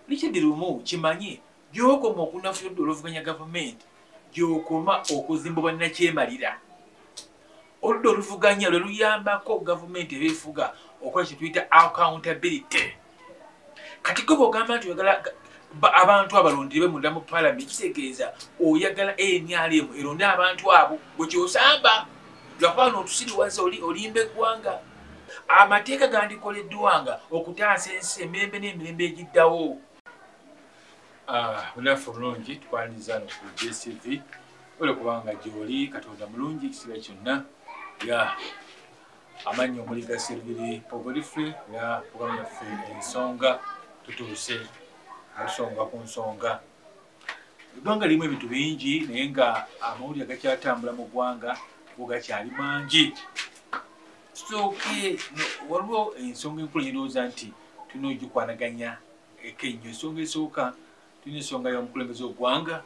likidirumu kimanyi gyokoma okunafuya oludda oluvuganya gavumenti gyokoma okuzimba bannakyemalira. Oludda oluvuganya lwe luyambako gavumenti ebeefuga okola kye tuyita accountability. Kati gwe bw'ogamba nti oyagala abantu abalondere munda mu paalamenti kitegeeza oyagala NRM eronde abantu abo bwe kyosamba lwakuba n'otusiriwaza olimba eggwanga. Amateeka gandikoleddwanga okutaasa ensi emirembe n'emirembe egiddawo. Bunafu bulungi tukwaniriza no ku JCV ole kubanga gy'oli Katonda mulungi ekiseera kyonna ya amannya omuliga Silviri Pogolifre ya programu yaffe ensonga tutuuse ensonga ku nsonga. Eggwanga lirimu ebintu bingi naye nga amawulire gakyatambula mu ggwanga go gakyali mangi. Tusooke waliwo ensonga enkulu nyirowooza nti tulina ogikwanaganya ekennyo. Ensonga esooka tulina ensonga y'omukulembeze w'eggwanga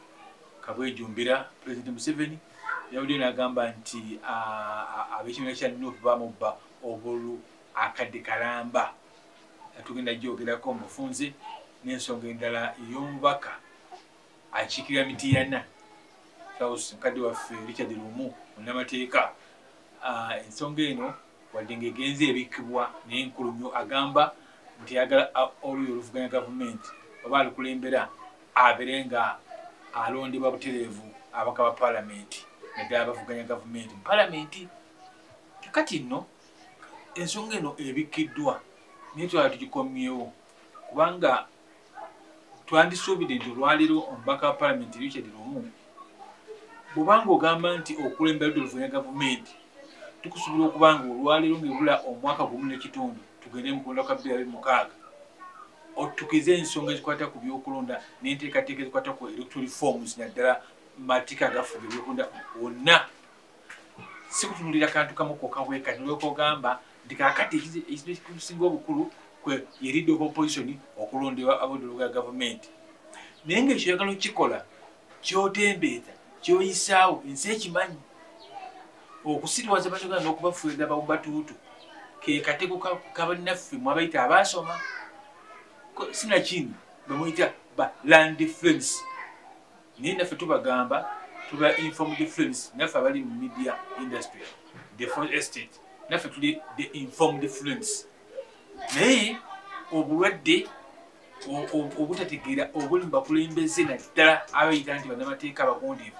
Kabwejumbira Pulezidenti Museveni yawulire n'agamba nti ab'ekibiina kya Nuupu bamubba obululu akadde kalamba. Tugenda gyogerako mu bufunze n'ensonga endala ey'omubaka akiikirira Mityana South nkadde waffe Richard Lumu munnamateeka. Ensonga eno wadde ng'egenze ebikkibwa naye nkulu nnyo agamba nti ayagala oluuyi oluvuganya gavumenti oba alukulembera abeere nga alondebwa butereevu abaka ba paalamenti naddala bavuganya gavumenti mu paalamenti. Kati nno ensonga eno ebikkiddwa naye twala tugikomyewo kubanga twandisuubidde nti olwaleero omubaka wa paalamenti Richard Lumu bw'obanga ogamba nti okulembera ludda oluvuganya gavumenti tukusuubira okubanga olwaleero ng'ebula omwaka gumu n'ekitundu tugende mu kulonda kwa 2026 otukize ensonga ezikwata ku byokulonda n'enteekateeka ezikwata ku electoral reforms naddala mateeka agafuga ebyokulonda wonna. Si kutunulira kantu kamu kokka bwekati nolwekogamba nti kaakati ekintu ekikusinga obukulu kwe ye leader of opposition okulondebwa abadde oluvuganya gavumenti. Naye ng'ekyo oyagala okikola kyotembeeta kyoyisaawo ensi ekimanyi okusiriwaza batogana n'okubafuulira bawumbatuutu ke katego kabannaffe mwabayita abaasoma sinakini bamuyita ba land friends. Naye naffe tubagamba tuba informed friends. Naffe abali mu media industry the first estate naffe tuli the informed friends. Naye obulwadde obutategeera obuli mu bakulembeze naddala abayita nti bannamateeka abagondeevu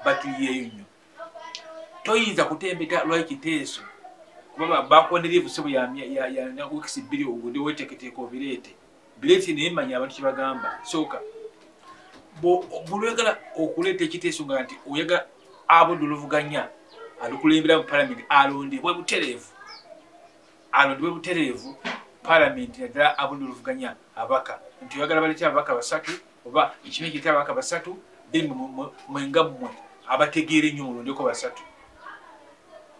batuyeeyo nnyo. Toyinza kutembeta lwakiteeso kuba bakonderye busobo ya weeks 2 ogundi weteketeeka obireete bireete naye manya abantu kye bagamba. Sooka bulwegala okuleeta ekiteeso nga nti oyagala abadde oluvuganya alukulembera mu paalamenti alondebwe butereevu paalamenti naddala abadde oluvuganya abaka nti oyagala baleete ababaka 3 oba ekibiina kirete ababaka 3 then mwenga mmwe abategeera ennyo mulondeko 3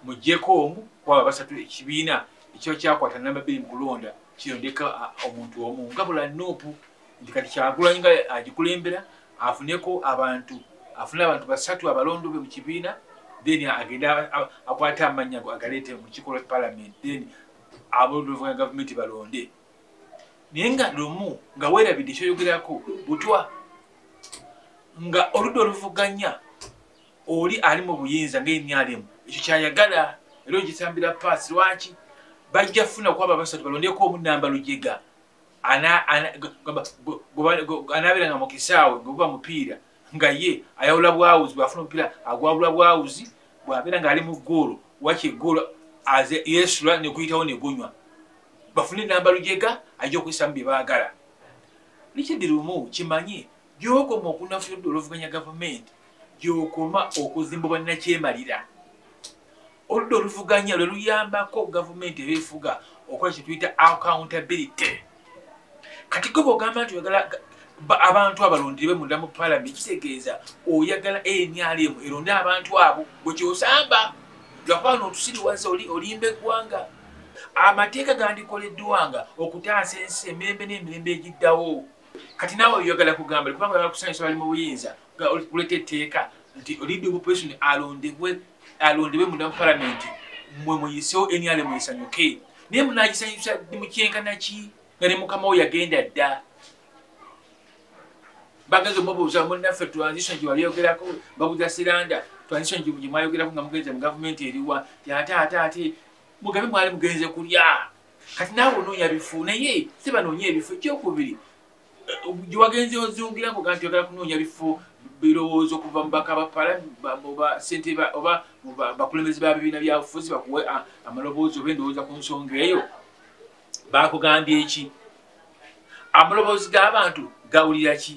muggyeko omu kwaba 3 ekibiina ekiba kyakwata namba 2 mu kulonda kirondeka omuntu omu nga bula Nuupu nti kati Kyagulanyi nga agikulembera afuneko abantu 3 abalondobe mu kibiina then agenda akwata amannya agaleete mu kikolwa paalamenti then aboluvuganya gavumenti balonde. Naye nga Lumu nga weerabidde ekyoyogerako butwa nga oludda oluvuganya oli ali mu buyinza ng'NRM ekyo kyayagala era ogisambira paasi. Lwaki bajja funa kwaba 3 balondeko omu Namba Lujega anaabeeranga mu kisaawe ng'obuba mupiira nga ye ayawula bwawuzi bw'afuna omupiira agwabula bwawuzi bw'abeera ng'ali mu ggoolo waki eggoolo aze yeesula ne kuyitawo ne gunywa bafune Namba Lujega ajja okuyisaamu bye baagala. Richard Lumu kimanyi gyokoma okunafuya oludda oluvuganya gavumenti gyokoma okuzimba bannakyemalira. Oludda oluvuganya lwe luyambako gavumenti ebeefuga okola kye tuyita accountability. Kati gwe bw'ogamba nti oyagala abantu abalondere munda mu paalamenti kitegeeza oyagala NRM eronde abantu abo bwe kyosamba lwakuba n'otusiriwaza olimba eggwanga. Amateeka gandikoleddwanga okutaasa ensi emirembe n'emirembe egiddawo. Kati naawe oyagala kugamba kubanga oyagala kusanyusa bali mu buyinza nga kuleeta etteeka nti leader of opposition alondebwe munda mu paalamenti mmwe muyiseewo NRM esanyuke. Naye munaagisanyusa mu kyenkana ki nga ne mukama we yagenda dda. bagenze mubuuza munnaffe transition gye walyogerako babuuza Siranda transition gye mwayogerako nga mugenze mu gavumenti eriwa ate Mugabe mwali mugenze kulya kati naawe onoonya bifu naye si banoonya ebifu ekyokubiri gye wagenze ozungira ngo ganti oyagala kunoonya bifu birowoozo okuva mu baka ba ssente oba bakulembeze ba bibiina byabufuzi bakuwe amaloboozi oba endowooza ku nsonga eyo bakugambye eki amaloboozi g'abantu gawulira ki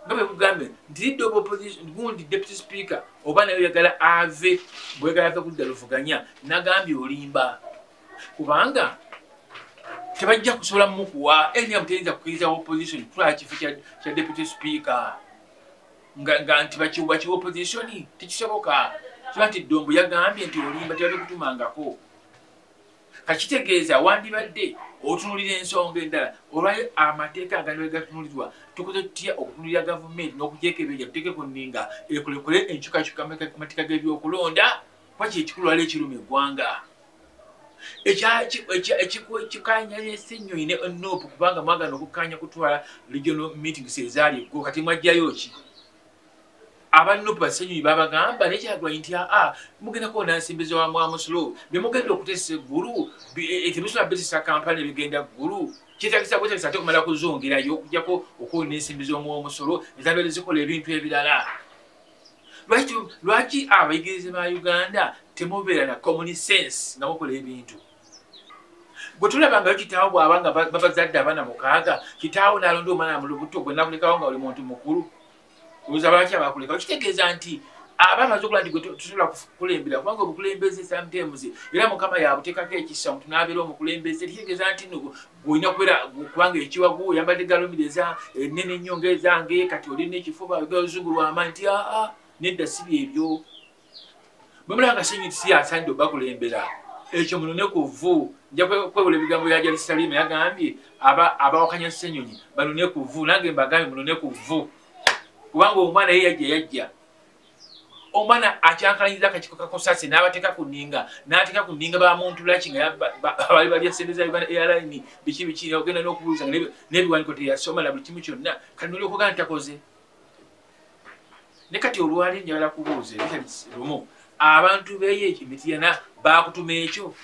nga bwe kugambe nti lidde oba opposition gundi deputy speaker oba naye oyagala ave bwegala ave kudda luvuganya nagambye olimba kubanga tebajja kusobola mukuwa enya muteyinza kukkiriza opposition kutwala kifo kya deputy speaker nga nti bakiwa opposition tekisoboka kiba nti Dombo yagambye nti olimba tebadde kutumangako kakitegeeza wandibadde otunulira ensonga endala olwayo amateeka agali gatunulirwa tukoze tutya okutunulira gavumenti n'okugyekebejja tuteeke ku nninga ekolekole enkyukakyuka mu mateeka g'ebyokulonda kuba kyekikulu wali ekiruma eggwanga ekikanyanya Ssenyonyi ne Onopu kubanga mwagana okukanya kutwala regional meetings ezaali eggwo kati mwajjayo ki abanopu Ssenyonyi babagamba nekyagula nti mugenda kuwona nsimbizo wa Mwamusolo bemugenda okuteesa eggulu temusobola betesa kampani ebigenda ggulu kyetagisa bwetagisa ate okumala kuzongerayo okujjako okuwona ensimbizo Mwamusolo ezabeera zikola ebintu ebirala lwaki abayigirize ba Uganda temubeera na common sense nga mukola ebintu gwe tulabangayo kitaawo bw'abanga babazadde abaana mukaaga kitaawo n'alonda omwana mu lubuto gwe nakulekawo nga oli muntu mukulu oza lwaki abakulekawo kitegeeza nti abamaze okulaba nti gwe tusobola kukulembera kubanga obukulembeze sometimes era Mukama yabuteekako ekisa omuntu n'abeera omukulembeze kitegeeza nti gwolina kubeera kubanga ekiwagu oyambadde galomireza ennene ennyo ng'ezange kati olina ekifuba oyogera oluzungu lw'amaanyi nti nedda si byebyo bwe mulaba Ssenyonyi si asaanidde obakulembera ekyo munone ku vvu nja kwewula ebigambo bya Jali Salima yagambye abawakanya Ssenyonyi banone ku vvu nange mbagambye munone ku vvu kubanga omwana ye yajja omwana akyankalanyiza akakiko kakosasi n'abateeka ku nninga n'ateeka ku nninga bamuntu laki nga bali ssente za Uganda Airline biki ogenda n'okubuuza n'ebiwandiiko teyasoma na buli kimu kyonna kati noli okugana takoze ne kati olwali njagala kubuuza lumu abantu beye emitiyana bakutuma ekyo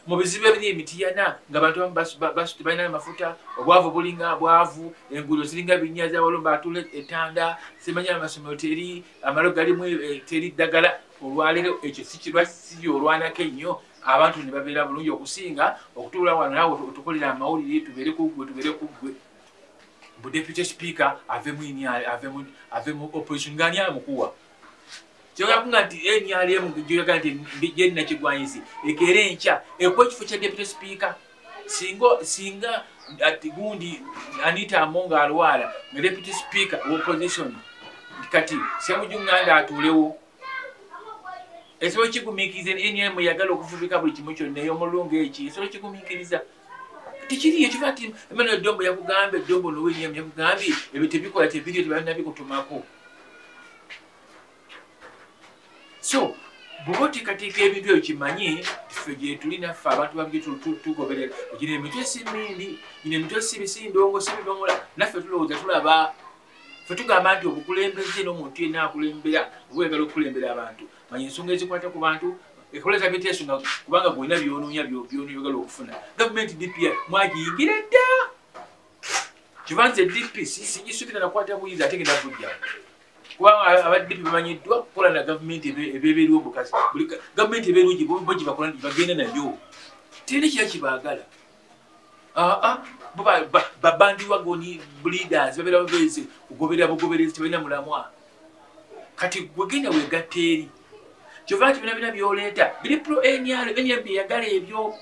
mu bizibu ebiri emitiyana ng'abantu abamu balina amafuta obwavu bulinga bwavu enguudo ziringa binnya z'abalumba atula etanda semanya amasomero teri amalo galimu teri ddagala olwaleero ekyo si olwanako ennyo abantu ne babeera bulungi okusinga okutuula wano naawe otukolera amawulire tubeere ku ggwe bu deputy speaker ave mu opposition ng'ani amukuwa kyogakunga nti NRM gyoga nti Jenna Kigwanyizi ekera enkya ekuwa ekifo kya deputy speaker singa ati gundi Anita Amonga alwala nga deputy speaker opposition kati Ssemujjunganda atuulewo esobola kigumiikiriza NRM yagala okufubika buli kimu kyonna ey'omulungu eki esobola kigumiikiriza tikiriyo kiva nti Emmanuel Dombo yakugambye Dombo n'Oweniyamu yakugambye ebyo tebikola tebiriyo tebalina bikutumako so bw'oba oteekateeka ebintu ebyo kimanye ffe gye tulina ffe abantu babye tugoberera gino emitwe si mmindi gino emitwe si bisindongo si bidomola naffe tulowooza tulaba ffe tugamba nti obukulembeze n'omuntu yenna akulembera oba oyagala okukulembera abantu manya ensonga ezikwata ku bantu ekoleza biteesunga kubanga gwolina byonoonya byonooyagala okufuna gavumenti DP mwagiyingira dda kivanze DP sigisukira nakwata buyinza ate ngenda kujjawo kubanga abaddipi bamanyiddwa kukola na gavumenti ebeeberiwo obukazi gavumenti ebeerungi bo gye bakola bagenda nayo terina kira kibaagala babandiwagoni bleeders babeera babeezi kugoberera bugoberezi tebalina mulamwa kati gwegenda wegatta eri kyova nti bina byoleeta biri pro NRM yagala ebyo